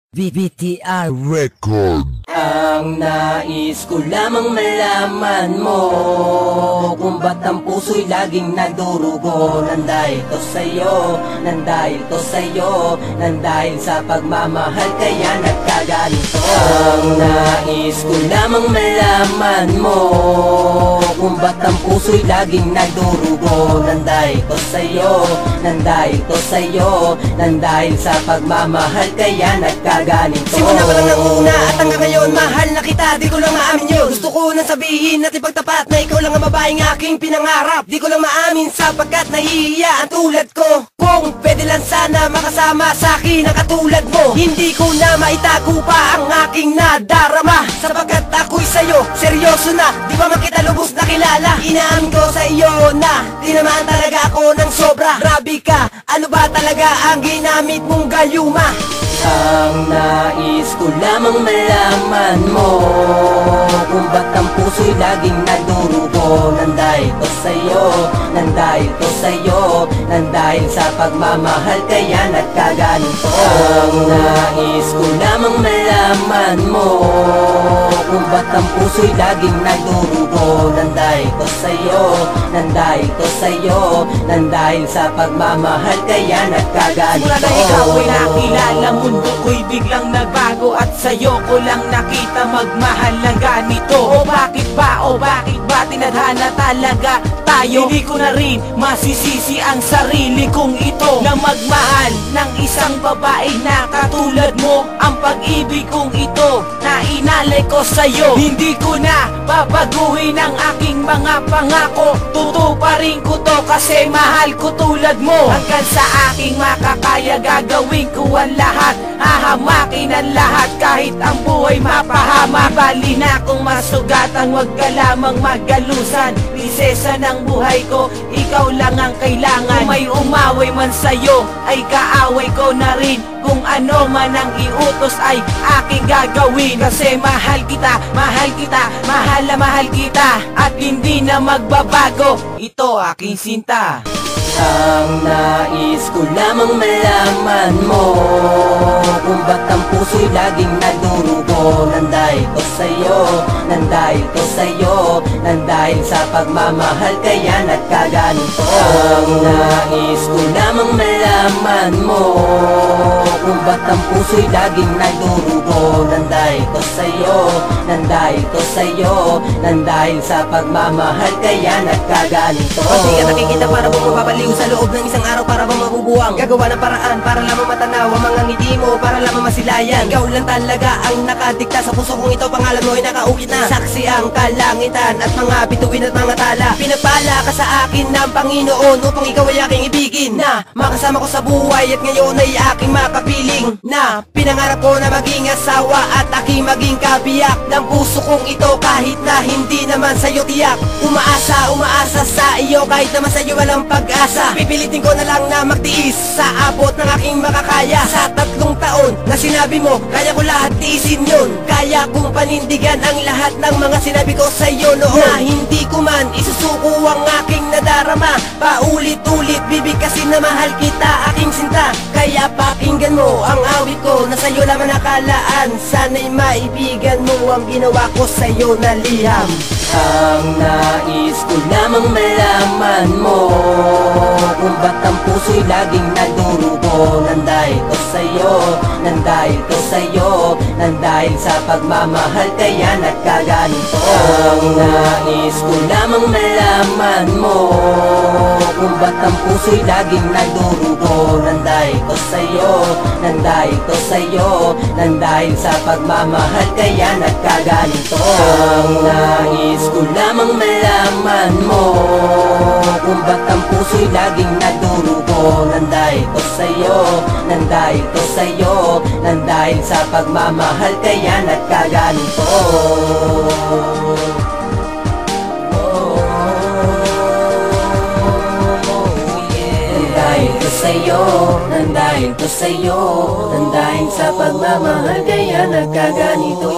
BBTR Record. Ang nais ko lamang malaman mo kung ba't ang puso'y laging nagdurugo. Nandahil to sa'yo, nandahil to sa'yo, nandahil sa pagmamahal kaya nagkaganito. Ang nais ko lamang malaman mo kung ba't ang puso'y laging nagdurugo. Nandahil to sa'yo, nandahil to sa'yo, nandahil sa pagmamahal kaya nagkaganito. Simula pa lang ng una at hanggang ngayon mahal na kita, di ko lang maamin yun. Gusto ko nang sabihin at ipagtapat na ikaw lang ang babaeng aking pinangarap. Di ko lang maamin sapagkat nahihiya ang tulad ko. Kung pwede lang sana makasama sa akin ang katulad mo, hindi ko na maitago pa ang aking nadarama. Sapagkat ako'y sa'yo, seryoso na, di pa man kita lubos na kilala. Inaamin ko sa iyo na tinamaan talaga ako ng sobra. Grabe ka, ano ba talaga ang ginamit mong gayuma? Ang nais ko lamang malaman mo kung ba't ang puso'y laging nagdurugo. Nandahil to sa'yo, nandahil to sa'yo, nandahil sa pagmamahal kaya nagkaganito. Ang nais ko lamang malaman mo kung ba't ang puso'y laging nagdurugo. Nandahil to sa'yo, nandahil to sa'yo, nandahil sa pagmamahal kaya nagkaganito. Simula na ikaw ay nakilala, mundo ko'y biglang nagbago at sa'yo ko lang nakita magmahal ng ganito. O bakit ba tinadhana talaga tayo? Hindi ko na rin masisisi ang sarili kong ito na magmahal ng isang babae na katulad mo. Ang pag-ibig kong ito na inalay ko sa'yo, hindi ko na babaguhin ang aking mga pangako. Tutuparin ko to kasi mahal ko tulad mo. Hanggang sa aking makakaya gagawin ko ang lahat, hahamakin ang lahat kahit ang buhay mapahama. Bali na kung masugatan, wag ka lamang magalusan. Prinsesa ng buhay ko, ikaw lang ang kailangan. Kung may umaway man sa'yo, ay kaaway ko na rin. Kung ano man ang iutos ay aking gagawin. Kasi mahal kita, mahal kita, mahal na mahal kita, at hindi na magbabago, ito aking sinta. Ang nais ko lamang malaman mo kung ba't ang puso'y laging nagdurugo. Nandahil to sa'yo, nandahil to sa'yo, nandahil sa pagmamahal kaya nagkaganito. Ang nais ko lamang malaman mo kung ba't ang puso'y laging nagdurugo. Nandahil to sa'yo, nandahil to sa'yo, nandahil sa pagmamahal kaya nagkaganito. Pag di ka nakikita para mo mapapaliw sa loob ng isang araw para bang mabubuwang, gagawa ng paraan para lamang matanaw ang mga ngiti mo, para lamang masilayan. Ikaw lang talaga ang nakadikta sa puso kong ito. Pangalan mo ay nakaukit na, saksi ang kalangitan at mga bituin at mga tala. Pinagpala ka sa akin ng Panginoon upang ikaw ay aking ibigin, na makasama ko sa buhay at ngayon ay aking makapiling. Na pinangarap ko na maging asawa at aking maging kabiyak ng puso kong ito, kahit na hindi naman sa'yo tiyak. Umaasa sa iyo kahit naman sa'yo walang pag-asa. Pipilitin ko na lang na magtiis sa abot ng aking makakaya. Sa 3 taon na sinabi mo, kaya ko lahat tiisin yun. Kaya kong panindigan ang lahat ng mga sinabi ko sa'yo noon, na hindi ko man isusuko ang aking nadarama. Paulit-ulit bibigkasin na mahal kita, aking sinta. Kaya pakinggan mo ang awit ko na sa'yo lamang nakalaan. Sana'y maibigan mo ang ginawa ko sa'yo na liham. Ang nais ko lamang malaman mo kung ba't ang puso'y laging nagdurugo. Nandahil to sa'yo, nandahil to sa'yo, nandahil sa pagmamahal kaya nagkaganito. Ang nais ko lamang malaman mo kung ba't ang puso'y laging nagdurugo. Nandahil to sa'yo, nandahil to sa'yo, nandahil sa pagmamahal kaya nagkaganito. Ang nais ko lamang malaman mo kung ba't ang puso'y laging nagdurugo. Nandahil to sa'yo, nandahil to sa'yo, nandahil sa pagmamahal kaya nagkaganito. Nandahil to sa'yo, nandahil to sa'yo, nandahil sa pagmamahal kaya nagkaganito.